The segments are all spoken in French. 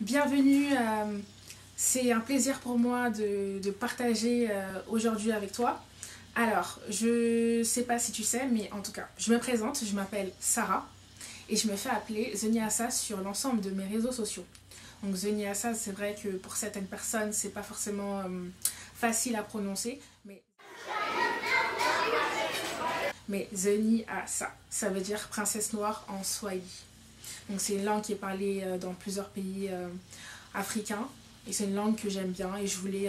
Bienvenue, c'est un plaisir pour moi de partager aujourd'hui avec toi. Alors, je sais pas si tu sais, mais en tout cas, je me présente, je m'appelle Sarah et je me fais appeler Zeniassa sur l'ensemble de mes réseaux sociaux. Donc Zeniassa, c'est vrai que pour certaines personnes, c'est pas forcément facile à prononcer, mais Zeniassa, ça veut dire princesse noire en Swahili. Donc c'est une langue qui est parlée dans plusieurs pays africains et c'est une langue que j'aime bien et je voulais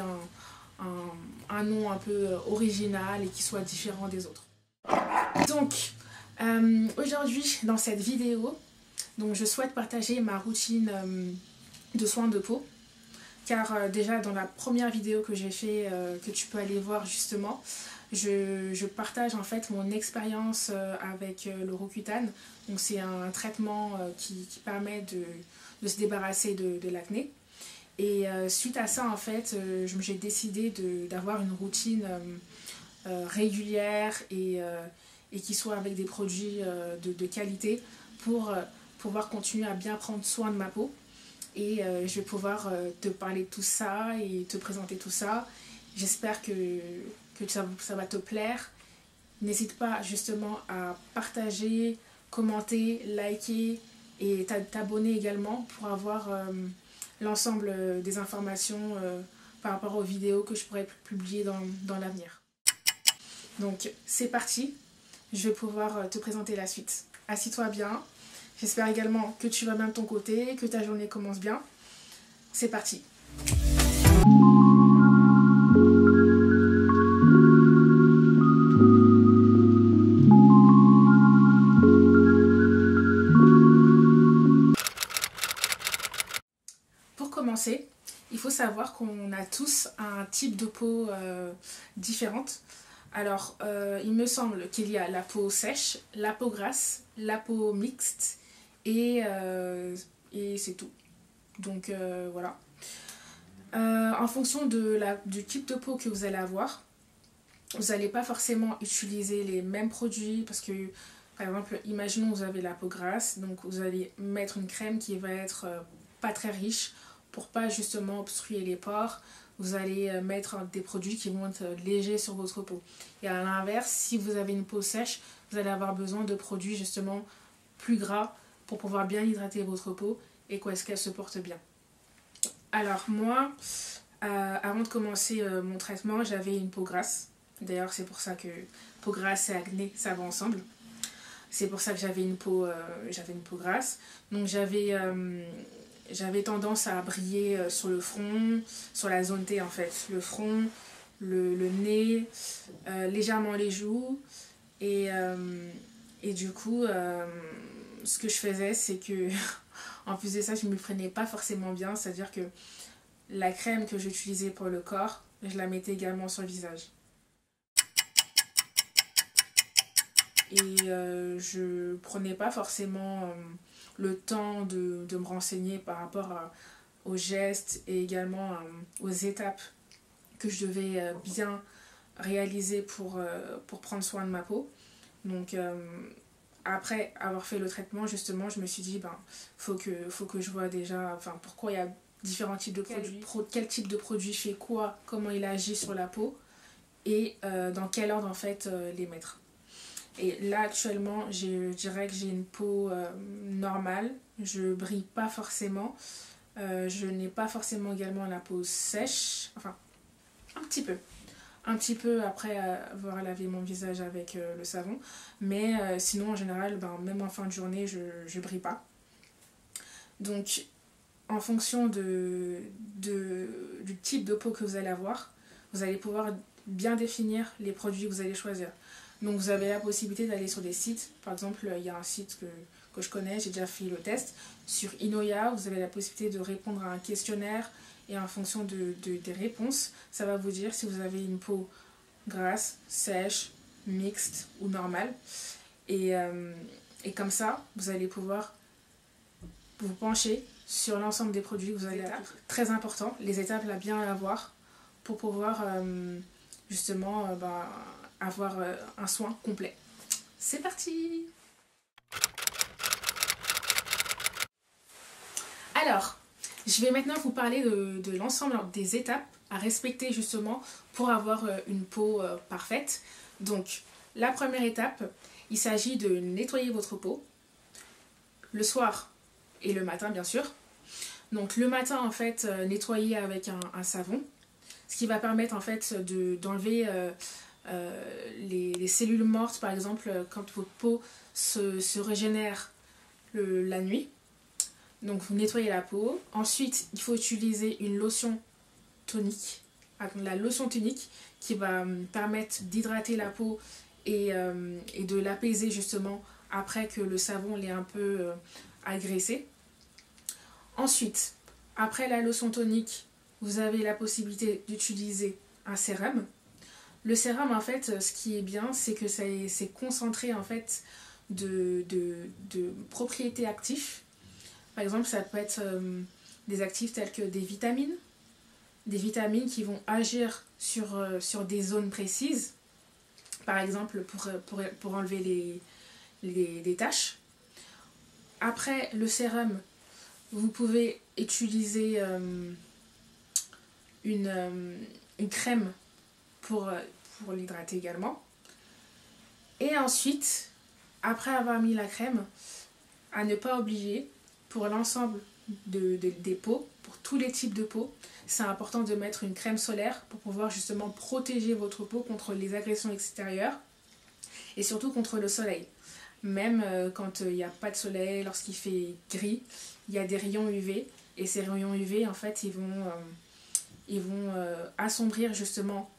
un nom un peu original et qui soit différent des autres. Donc aujourd'hui dans cette vidéo, donc, je souhaite partager ma routine de soins de peau car déjà dans la première vidéo que j'ai fait, que tu peux aller voir justement, je partage en fait mon expérience avec le Roaccutane. Donc c'est un traitement qui permet de se débarrasser de l'acné. Et suite à ça en fait, j'ai décidé d'avoir une routine régulière et qui soit avec des produits de qualité pour pouvoir continuer à bien prendre soin de ma peau. Et je vais pouvoir te parler de tout ça et te présenter tout ça. J'espère que ça va te plaire. N'hésite pas justement à partager, commenter, liker et t'abonner également pour avoir l'ensemble des informations par rapport aux vidéos que je pourrais publier dans l'avenir. Donc c'est parti, je vais pouvoir te présenter la suite. Assis-toi bien. J'espère également que tu vas bien de ton côté, que ta journée commence bien. C'est parti. Pour commencer, il faut savoir qu'on a tous un type de peau différente. Alors, il me semble qu'il y a la peau sèche, la peau grasse, la peau mixte et c'est tout. Donc voilà. En fonction du type de peau que vous allez avoir, vous n'allez pas forcément utiliser les mêmes produits parce que, par exemple, imaginons que vous avez la peau grasse, donc vous allez mettre une crème qui va être pas très riche pour pas justement obstruer les pores. Vous allez mettre des produits qui vont être légers sur votre peau. Et à l'inverse, si vous avez une peau sèche, vous allez avoir besoin de produits justement plus gras pour pouvoir bien hydrater votre peau et qu'elle se porte bien. Alors moi, avant de commencer mon traitement, j'avais une peau grasse. D'ailleurs, c'est pour ça que peau grasse et acné, ça va ensemble. C'est pour ça que j'avais une peau grasse. Donc j'avais tendance à briller sur le front, sur la zone T en fait. Le front, le nez, légèrement les joues. Et du coup, ce que je faisais, c'est que en plus de ça, je ne me prenais pas forcément bien. C'est-à-dire que la crème que j'utilisais pour le corps, je la mettais également sur le visage. Et je prenais pas forcément le temps de me renseigner par rapport aux gestes et également aux étapes que je devais bien réaliser pour prendre soin de ma peau. Donc après avoir fait le traitement, justement, je me suis dit, faut que je vois déjà pourquoi il y a différents types de produits, quel type de produit fait quoi, comment il agit sur la peau et dans quel ordre en fait les mettre. Et là actuellement, je dirais que j'ai une peau normale, je brille pas forcément, je n'ai pas forcément également la peau sèche, enfin un petit peu après avoir lavé mon visage avec le savon, mais sinon en général, même en fin de journée, je brille pas. Donc en fonction du type de peau que vous allez avoir, vous allez pouvoir bien définir les produits que vous allez choisir. Donc vous avez la possibilité d'aller sur des sites, par exemple il y a un site que je connais, j'ai déjà fait le test, sur Inoya, vous avez la possibilité de répondre à un questionnaire et en fonction des réponses, ça va vous dire si vous avez une peau grasse, sèche, mixte ou normale. Et comme ça, vous allez pouvoir vous pencher sur l'ensemble des produits que vous allez appliquer. Très important, les étapes là bien à avoir pour pouvoir justement avoir un soin complet. C'est parti! Alors, Je vais maintenant vous parler de l'ensemble des étapes à respecter justement pour avoir une peau parfaite. Donc, la première étape, il s'agit de nettoyer votre peau le soir et le matin bien sûr. Donc le matin en fait, nettoyer avec un savon, ce qui va permettre en fait d'enlever les cellules mortes par exemple quand votre peau se régénère la nuit. Donc vous nettoyez la peau. Ensuite, il faut utiliser une lotion tonique, la lotion tonique qui va permettre d'hydrater la peau et de l'apaiser justement après que le savon l'ait un peu agressé. Ensuite, après la lotion tonique, vous avez la possibilité d'utiliser un sérum. Le sérum, en fait, ce qui est bien, c'est que c'est concentré en fait de propriétés actives. Par exemple, ça peut être des actifs tels que des vitamines qui vont agir sur des zones précises, par exemple pour enlever les taches. Après le sérum, vous pouvez utiliser une crème pour l'hydrater également. Et ensuite, après avoir mis la crème, à ne pas oublier, pour l'ensemble des peaux, pour tous les types de peau, c'est important de mettre une crème solaire pour pouvoir justement protéger votre peau contre les agressions extérieures et surtout contre le soleil. Même quand il n'y a pas de soleil, lorsqu'il fait gris, il y a des rayons UV et ces rayons UV en fait ils vont assombrir justement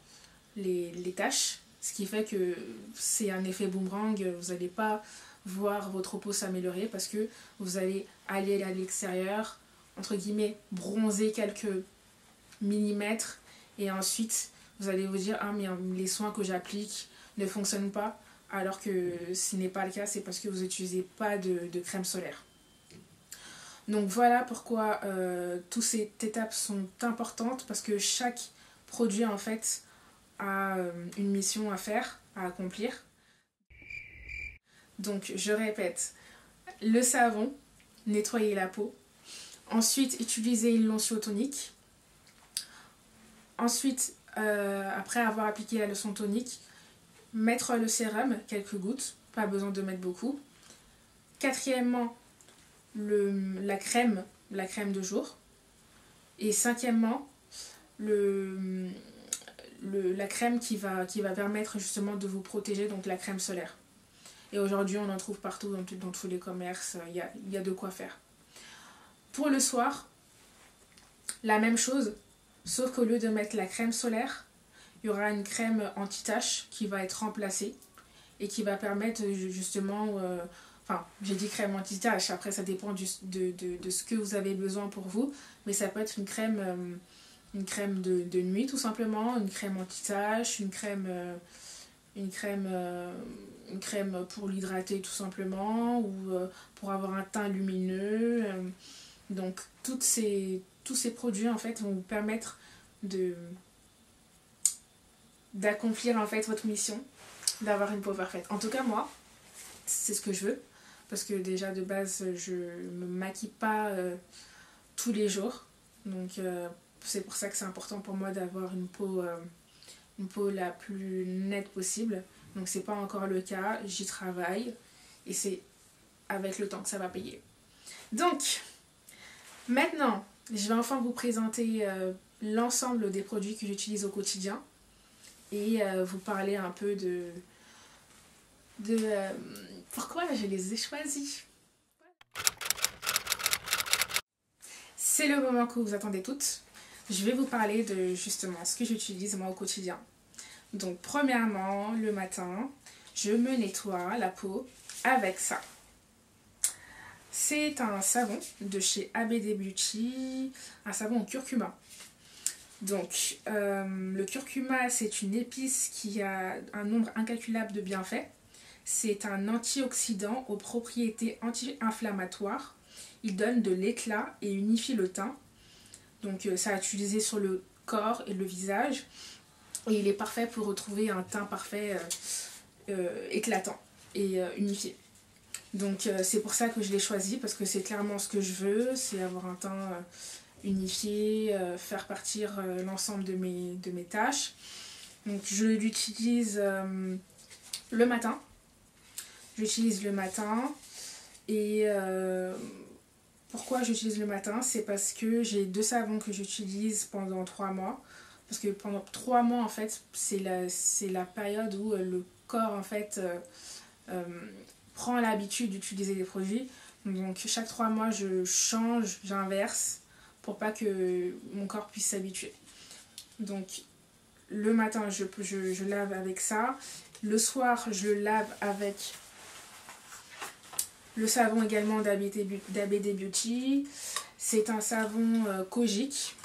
les taches, ce qui fait que c'est un effet boomerang, vous n'allez pas voir votre peau s'améliorer parce que vous allez aller à l'extérieur, entre guillemets, bronzer quelques millimètres et ensuite vous allez vous dire ah mais les soins que j'applique ne fonctionnent pas, alors que ce n'est pas le cas, c'est parce que vous n'utilisez pas de crème solaire. Donc voilà pourquoi toutes ces étapes sont importantes, parce que chaque produit en fait a une mission à faire, à accomplir. Donc je répète, le savon, nettoyer la peau. Ensuite, utiliser une lotion tonique. Ensuite, après avoir appliqué la lotion tonique, mettre le sérum, quelques gouttes, pas besoin de mettre beaucoup. Quatrièmement, la crème de jour. Et cinquièmement, la crème qui va permettre justement de vous protéger, donc la crème solaire. Et aujourd'hui, on en trouve partout dans tous les commerces, il y a de quoi faire. Pour le soir, la même chose, sauf qu'au lieu de mettre la crème solaire, il y aura une crème anti-tache qui va être remplacée et qui va permettre justement, enfin j'ai dit crème anti-tache, après ça dépend de ce que vous avez besoin pour vous, mais ça peut être une crème de nuit tout simplement, une crème anti-tache, une crème pour l'hydrater tout simplement, ou pour avoir un teint lumineux. Donc tous ces produits en fait vont vous permettre d'accomplir en fait votre mission, d'avoir une peau parfaite. En tout cas moi, c'est ce que je veux, parce que déjà de base je me maquille pas tous les jours, donc c'est pour ça que c'est important pour moi d'avoir une peau la plus nette possible. Donc c'est pas encore le cas, j'y travaille et c'est avec le temps que ça va payer. Donc maintenant, je vais enfin vous présenter l'ensemble des produits que j'utilise au quotidien et vous parler un peu de pourquoi je les ai choisis. C'est le moment que vous attendez toutes. Je vais vous parler de justement ce que j'utilise moi au quotidien. Donc premièrement, le matin, je me nettoie la peau avec ça. C'est un savon de chez ABD Beauty, un savon au curcuma. Donc le curcuma, c'est une épice qui a un nombre incalculable de bienfaits. C'est un antioxydant aux propriétés anti-inflammatoires. Il donne de l'éclat et unifie le teint. Donc ça a utilisé sur le corps et le visage. Et il est parfait pour retrouver un teint parfait, éclatant et unifié. Donc c'est pour ça que je l'ai choisi, parce que c'est clairement ce que je veux, c'est avoir un teint unifier, faire partir l'ensemble de mes tâches. Donc je l'utilise le matin. J'utilise le matin et pourquoi j'utilise le matin? C'est parce que j'ai 2 savons que j'utilise pendant 3 mois. Parce que pendant 3 mois, en fait, c'est la période où le corps, en fait, prend l'habitude d'utiliser des produits. Donc chaque 3 mois, je change, j'inverse pour pas que mon corps puisse s'habituer. Donc le matin, je lave avec ça. Le soir, je lave avec le savon également d'ABD Beauty. C'est un savon kojique.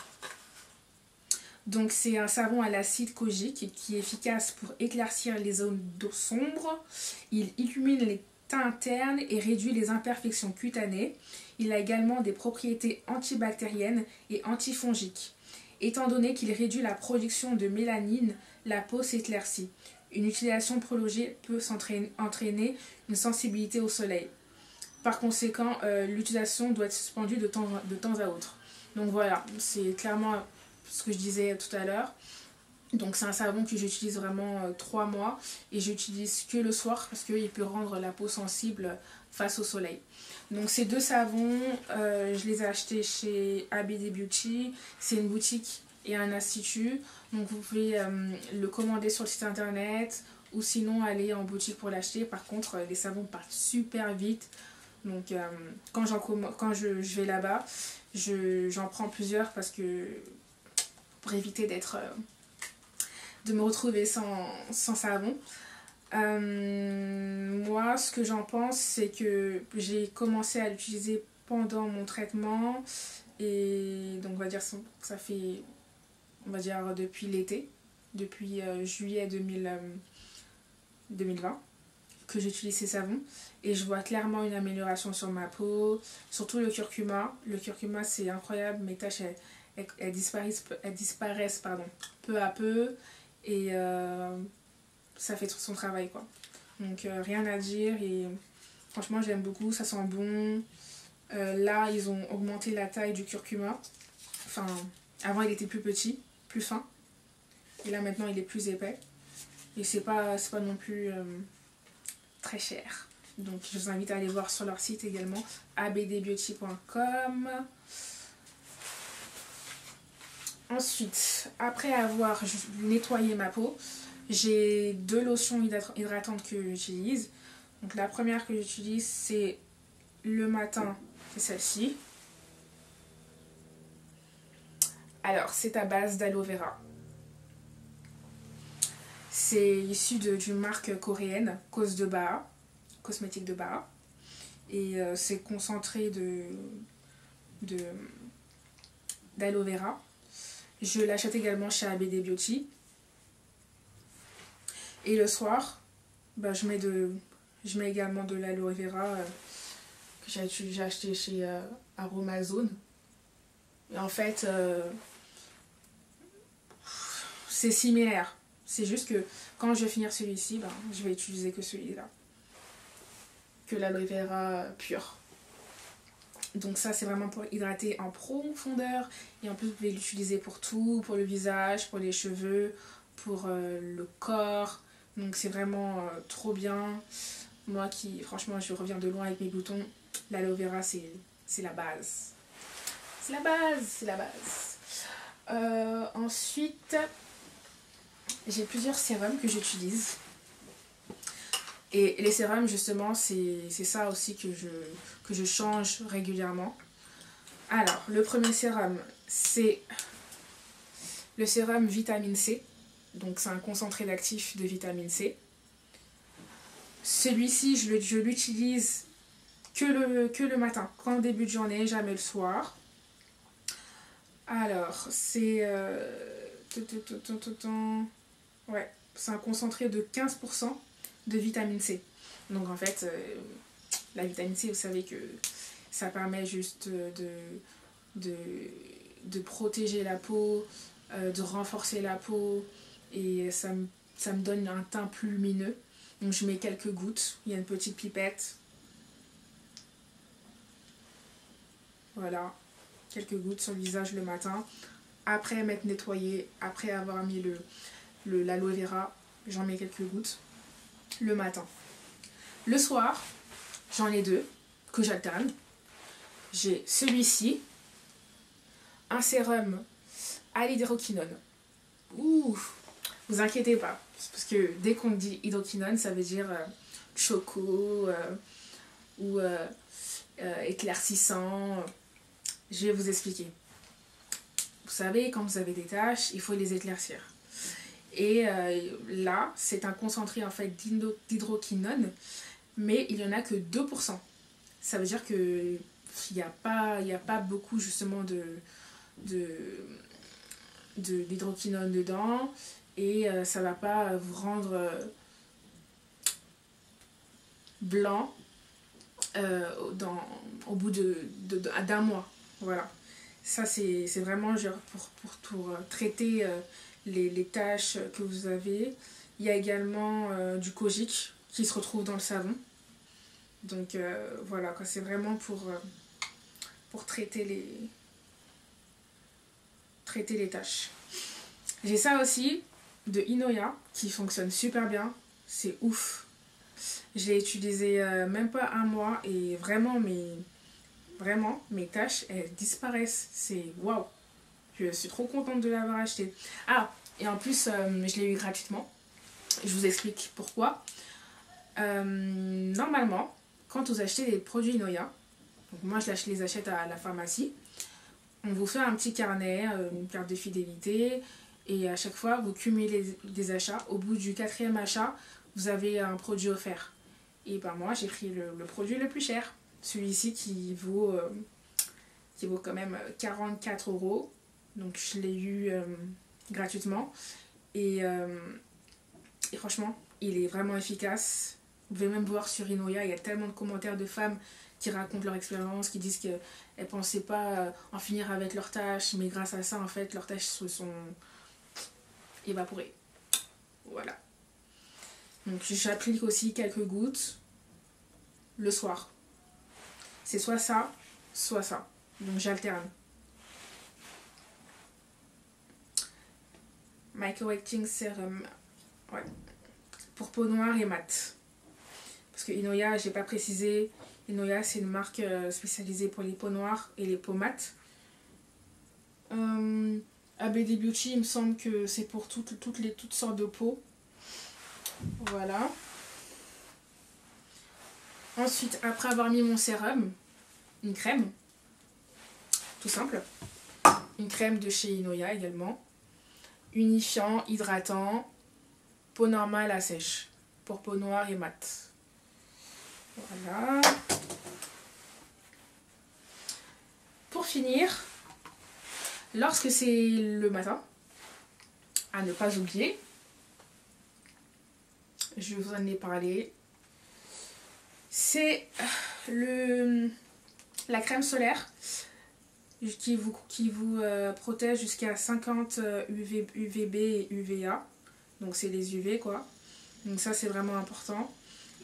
Donc c'est un savon à l'acide kojique qui est efficace pour éclaircir les zones d'eau sombre. Il illumine les teints internes et réduit les imperfections cutanées. Il a également des propriétés antibactériennes et antifongiques. Étant donné qu'il réduit la production de mélanine, la peau s'éclaircit. Une utilisation prolongée peut entraîner une sensibilité au soleil. Par conséquent, l'utilisation doit être suspendue de temps à autre. Donc voilà, c'est clairement ce que je disais tout à l'heure. Donc c'est un savon que j'utilise vraiment 3 mois et j'utilise que le soir parce qu'il peut rendre la peau sensible face au soleil. Donc ces 2 savons, je les ai achetés chez ABD Beauty. C'est une boutique et un institut. Donc vous pouvez le commander sur le site internet ou sinon aller en boutique pour l'acheter. Par contre, les savons partent super vite. Donc quand je vais là-bas, j'en prends plusieurs parce que pour éviter de me retrouver sans savon. Moi, ce que j'en pense, c'est que j'ai commencé à l'utiliser pendant mon traitement et donc on va dire ça fait, on va dire depuis l'été, depuis juillet 2020 que j'utilise ces savons et je vois clairement une amélioration sur ma peau, surtout le curcuma. Le curcuma, c'est incroyable, mes taches elles disparaissent peu à peu et ça fait tout son travail quoi. Donc rien à dire et franchement j'aime beaucoup, ça sent bon. Là ils ont augmenté la taille du curcuma. Enfin, avant il était plus petit, plus fin. Et là maintenant il est plus épais. Et c'est pas non plus très cher. Donc je vous invite à aller voir sur leur site également, abdbeauty.com. Ensuite, après avoir nettoyé ma peau, j'ai 2 lotions hydratantes que j'utilise. Donc la première que j'utilise, c'est le matin, c'est celle-ci. Alors, c'est à base d'aloe vera. C'est issu d'une marque coréenne, Cause de Baha, cosmétique de Baha. Et c'est concentré d'aloe vera. Je l'achète également chez ABD Beauty. Et le soir, je mets également de l'aloe vera que j'ai acheté chez Aromazone. Et en fait, c'est similaire. C'est juste que quand je vais finir celui-ci, je vais utiliser que celui-là. Que l'aloe vera pur. Donc ça, c'est vraiment pour hydrater en profondeur. Et en plus, vous pouvez l'utiliser pour tout, pour le visage, pour les cheveux, pour le corps. Donc c'est vraiment trop bien. Moi qui, franchement, je reviens de loin avec mes boutons. L'aloe vera, c'est la base. C'est la base, c'est la base. Ensuite, j'ai plusieurs sérums que j'utilise. Et les sérums, justement, c'est ça aussi que je change régulièrement. Alors, le premier sérum, c'est le sérum vitamine C. Donc, c'est un concentré d'actif de vitamine C. Celui-ci, je l'utilise que le matin, qu'en début de journée, jamais le soir. Alors, c'est... ouais, c'est un concentré de 15% de vitamine C. Donc en fait, la vitamine C, vous savez que ça permet juste de protéger la peau, de renforcer la peau et ça me donne un teint plus lumineux. Donc je mets quelques gouttes, il y a une petite pipette. Voilà. quelques gouttes sur le visage le matin. Après m'être nettoyé, après avoir mis l'aloe vera, j'en mets quelques gouttes le matin. Le soir, j'en ai deux que j'alterne. J'ai celui-ci, un sérum à l'hydroquinone. Ouh, vous inquiétez pas, parce que dès qu'on dit hydroquinone, ça veut dire choco ou éclaircissant. Je vais vous expliquer. Vous savez, quand vous avez des taches, il faut les éclaircir. Et là, c'est un concentré en fait d'hydroquinone, mais il n'y en a que 2%. Ça veut dire que il n'y a pas beaucoup justement d'hydroquinone dedans, et ça va pas vous rendre blanc au bout d'un mois. Voilà. Ça, c'est vraiment genre pour traiter les taches que vous avez. Il y a également du kojic qui se retrouve dans le savon. Donc voilà, c'est vraiment pour traiter les taches. J'ai ça aussi de Inoya qui fonctionne super bien. C'est ouf. Je l'ai utilisé même pas un mois et vraiment mes taches elles disparaissent. C'est waouh. Je suis trop contente de l'avoir acheté. Ah, et en plus je l'ai eu gratuitement. Je vous explique pourquoi. Normalement, quand vous achetez des produits Inoya, donc moi je les achète à la pharmacie, on vous fait un petit carnet, une carte de fidélité, et à chaque fois vous cumulez des achats. Au bout du 4e achat, vous avez un produit offert. Et ben moi j'ai pris le produit le plus cher, celui-ci qui vaut quand même 44 €. Donc je l'ai eu gratuitement. Et franchement, il est vraiment efficace. Vous pouvez même voir sur Inoya, il y a tellement de commentaires de femmes qui racontent leur expérience, qui disent qu'elles ne pensaient pas en finir avec leurs tâches, mais grâce à ça, en fait, leurs tâches se sont évaporées. Voilà. Donc j'applique aussi quelques gouttes le soir. C'est soit ça, soit ça. Donc j'alterne. Micro-Acting Serum. Ouais. Pour peau noire et mat. Parce que Inoya, j'ai pas précisé, Inoya c'est une marque spécialisée pour les peaux noires et les peaux mates. ABD Beauty, il me semble que c'est pour toutes sortes de peaux. Voilà. Ensuite, après avoir mis mon sérum, une crème, tout simple. Une crème de chez Inoya également. Unifiant, hydratant, peau normale à sèche. Pour peau noire et mat. Voilà. Pour finir, lorsque c'est le matin, à ne pas oublier, je vous en ai parlé, c'est la crème solaire qui vous protège jusqu'à 50 UVB et UVA. Donc c'est les UV quoi. Donc ça c'est vraiment important.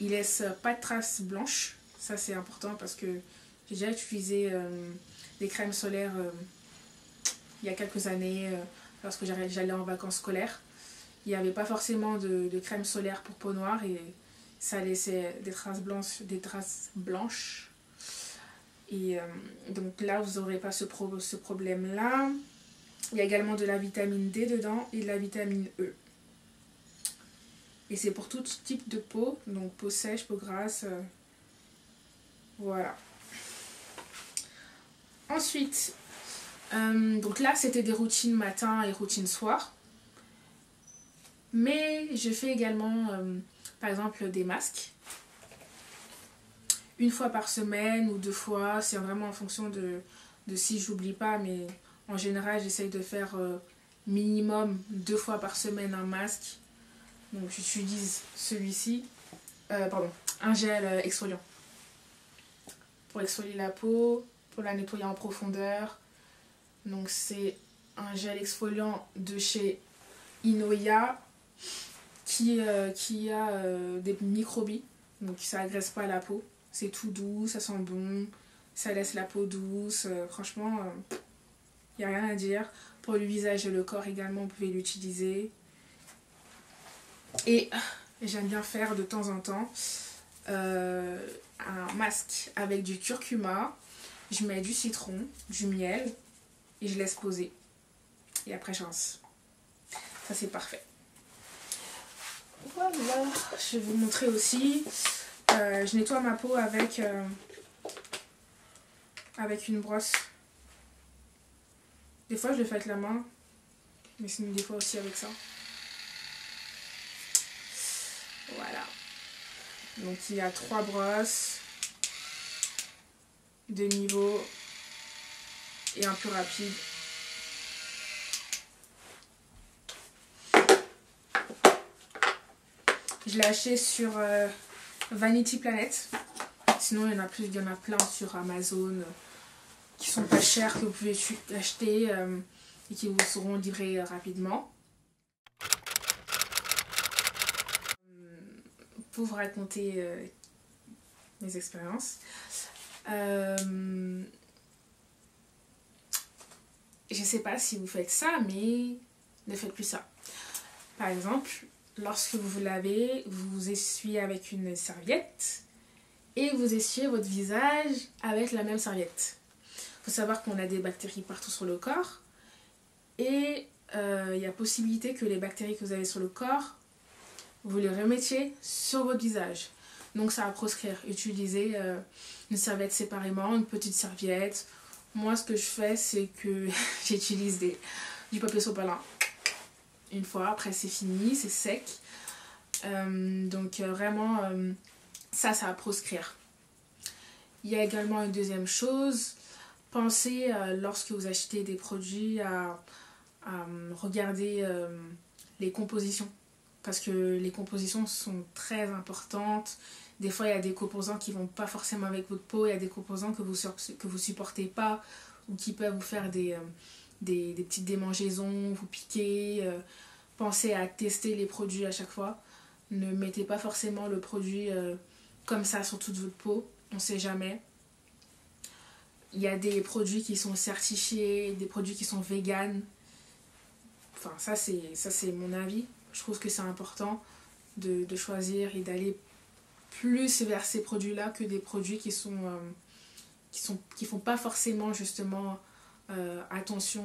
Il laisse pas de traces blanches. Ça c'est important parce que j'ai déjà utilisé des crèmes solaires il y a quelques années lorsque j'allais en vacances scolaires. Il n'y avait pas forcément de crème solaire pour peau noire et ça laissait des traces blanches. Et donc là vous n'aurez pas ce problème là. Il y a également de la vitamine D dedans et de la vitamine E. Et c'est pour tout type de peau, donc peau sèche, peau grasse. Voilà. Ensuite, donc là c'était des routines matin et routines soir. Mais je fais également, par exemple, des masques. Une fois par semaine ou 2 fois, c'est vraiment en fonction de si j'oublie pas. Mais en général, j'essaye de faire minimum 2 fois par semaine un masque. Donc j'utilise celui-ci, un gel exfoliant. Pour exfolier la peau, pour la nettoyer en profondeur. Donc c'est un gel exfoliant de chez Inoya qui a des microbilles. Donc ça agresse pas la peau. C'est tout doux, ça sent bon. Ça laisse la peau douce. Franchement, il n'y a rien à dire. Pour le visage et le corps également, vous pouvez l'utiliser. Et j'aime bien faire de temps en temps un masque avec du curcuma. Je mets du citron, du miel et je laisse poser. Et après, je rince. Ça, c'est parfait. Voilà, je vais vous montrer aussi. Je nettoie ma peau avec une brosse. Des fois, je le fais avec la main, mais sinon, des fois aussi avec ça. Voilà. Donc, il y a 3 brosses de niveau et un plus rapide. Je l'ai acheté sur Vanity Planet. Sinon, il y en a plein sur Amazon qui sont pas chers, que vous pouvez acheter et qui vous seront livrés rapidement. Pour vous raconter mes expériences. Je sais pas si vous faites ça, mais ne faites plus ça. Par exemple, lorsque vous vous lavez, vous vous essuyez avec une serviette et vous essuyez votre visage avec la même serviette. Il faut savoir qu'on a des bactéries partout sur le corps et il y a possibilité que les bactéries que vous avez sur le corps, vous les remettiez sur votre visage. Donc ça va proscrire. Utilisez une serviette séparément, une petite serviette. Moi, ce que je fais, c'est que j'utilise du papier sopalin. Une fois, après c'est fini, c'est sec. Donc vraiment, ça va proscrire. Il y a également une deuxième chose. Pensez, lorsque vous achetez des produits, à regarder les compositions. Parce que les compositions sont très importantes. Des fois, il y a des composants qui ne vont pas forcément avec votre peau. Il y a des composants que vous ne supportez pas ou qui peuvent vous faire des petites démangeaisons, vous piquer. Pensez à tester les produits à chaque fois. Ne mettez pas forcément le produit comme ça sur toute votre peau. On ne sait jamais. Il y a des produits qui sont certifiés, des produits qui sont véganes. Enfin, ça c'est mon avis. Je trouve que c'est important de choisir et d'aller plus vers ces produits-là que des produits qui font pas forcément justement attention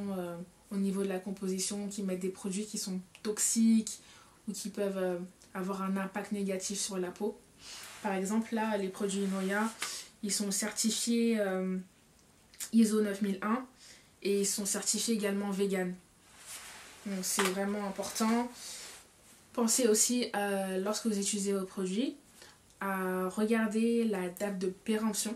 au niveau de la composition, qui mettent des produits qui sont toxiques ou qui peuvent avoir un impact négatif sur la peau. Par exemple, là, les produits Noya, ils sont certifiés ISO 9001 et ils sont certifiés également vegan. Donc c'est vraiment important. Pensez aussi, lorsque vous utilisez vos produits, à regarder la date de péremption.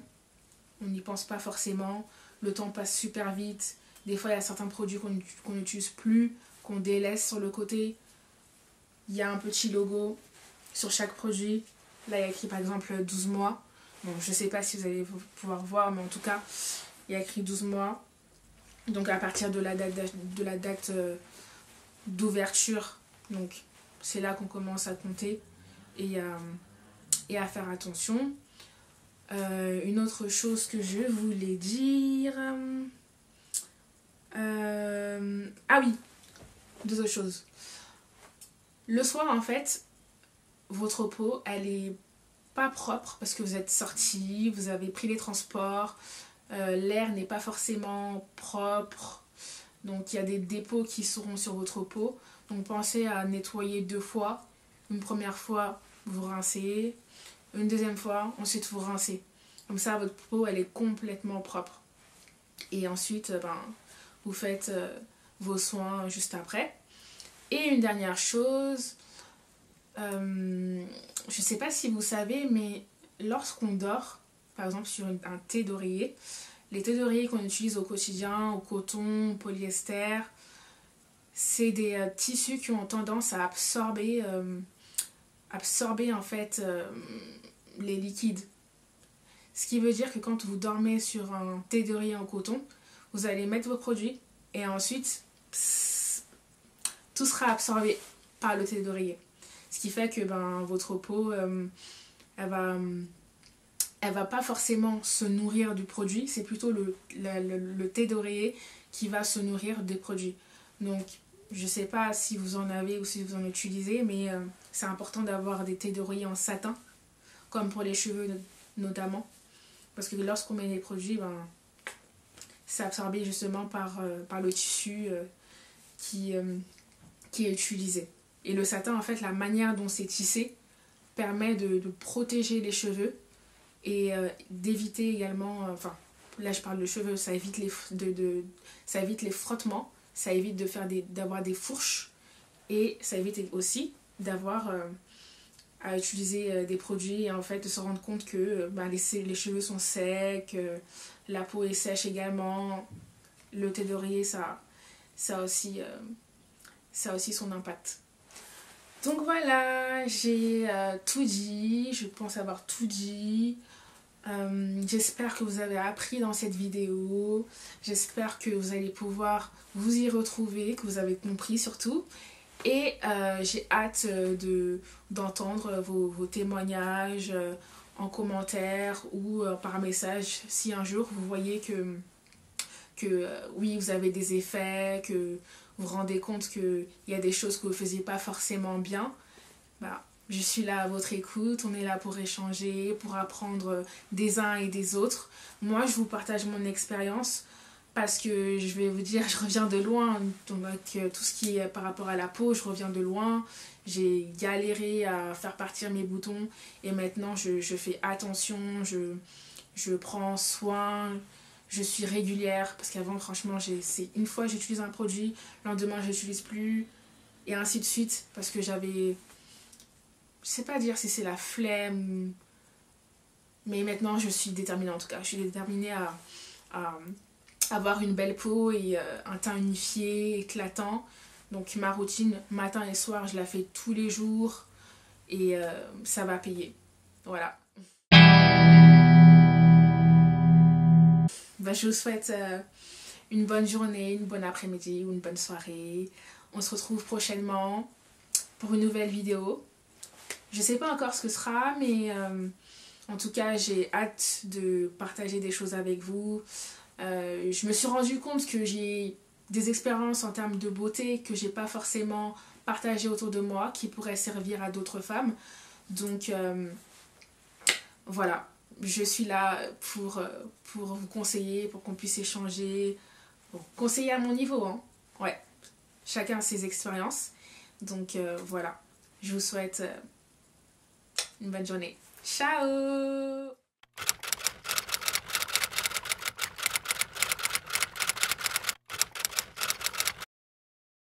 On n'y pense pas forcément. Le temps passe super vite. Des fois, il y a certains produits qu'on n'utilise plus, qu'on délaisse sur le côté. Il y a un petit logo sur chaque produit. Là, il y a écrit par exemple 12 mois. Bon, je ne sais pas si vous allez pouvoir voir, mais en tout cas, il y a écrit 12 mois. Donc à partir de la date d'ouverture, donc c'est là qu'on commence à compter et à faire attention. Une autre chose que je voulais dire... ah oui, 2 autres choses. Le soir, en fait, votre peau, elle est pas propre parce que vous êtes sorti, vous avez pris les transports, l'air n'est pas forcément propre, donc il y a des dépôts qui seront sur votre peau. Donc pensez à nettoyer 2 fois. Une première fois, vous rincez, une deuxième fois, ensuite vous rincez. Comme ça, votre peau, elle est complètement propre. Et ensuite, vous faites vos soins juste après. Et une dernière chose, je ne sais pas si vous savez, mais lorsqu'on dort, par exemple sur un thé d'oreiller, les thés d'oreiller qu'on utilise au quotidien, au coton, au polyester, c'est des tissus qui ont tendance à absorber en fait les liquides. Ce qui veut dire que quand vous dormez sur un thé d'oreiller en coton, vous allez mettre vos produits et ensuite tout sera absorbé par le thé d'oreiller. Ce qui fait que votre peau elle va elle va pas forcément se nourrir du produit, c'est plutôt le thé d'oreiller qui va se nourrir des produits. Donc, je sais pas si vous en avez ou si vous en utilisez, mais c'est important d'avoir des thés d'oreiller en satin, comme pour les cheveux notamment. Parce que lorsqu'on met les produits, ben, c'est absorbé justement par le tissu qui est utilisé. Et le satin, en fait, la manière dont c'est tissé permet de protéger les cheveux et d'éviter également, enfin, là je parle de cheveux, ça évite ça évite les frottements, ça évite d'avoir des fourches et ça évite aussi d'avoir à utiliser des produits et en fait de se rendre compte que ben, les cheveux sont secs, la peau est sèche également. Le thé d'oreiller, ça a aussi son impact. Donc voilà, j'ai tout dit, je pense avoir tout dit. J'espère que vous avez appris dans cette vidéo, j'espère que vous allez pouvoir vous y retrouver, que vous avez compris surtout. Et j'ai hâte d'entendre vos témoignages en commentaire ou par message si un jour vous voyez que oui, vous avez des effets, que vous vous rendez compte qu'il y a des choses que vous ne faisiez pas forcément bien. Bah, je suis là à votre écoute, on est là pour échanger, pour apprendre des uns et des autres. Moi, je vous partage mon expérience parce que je vais vous dire, je reviens de loin. Donc, tout ce qui est par rapport à la peau, je reviens de loin. J'ai galéré à faire partir mes boutons et maintenant, je fais attention, je prends soin, je suis régulière parce qu'avant, franchement, c'est une fois j'utilise un produit, le lendemain, je n'utilise plus et ainsi de suite parce que j'avais... Je sais pas dire si c'est la flemme, mais maintenant je suis déterminée en tout cas. Je suis déterminée à avoir une belle peau et un teint unifié, éclatant. Donc ma routine matin et soir, je la fais tous les jours et ça va payer. Voilà. Ben, je vous souhaite une bonne journée, une bonne après-midi ou une bonne soirée. On se retrouve prochainement pour une nouvelle vidéo. Je sais pas encore ce que ce sera, mais en tout cas, j'ai hâte de partager des choses avec vous. Je me suis rendu compte que j'ai des expériences en termes de beauté que j'ai pas forcément partagées autour de moi, qui pourraient servir à d'autres femmes. Donc voilà, je suis là pour vous conseiller, pour qu'on puisse échanger, pour conseiller à mon niveau, hein. Ouais, chacun a ses expériences. Donc voilà, je vous souhaite... une bonne journée. Ciao!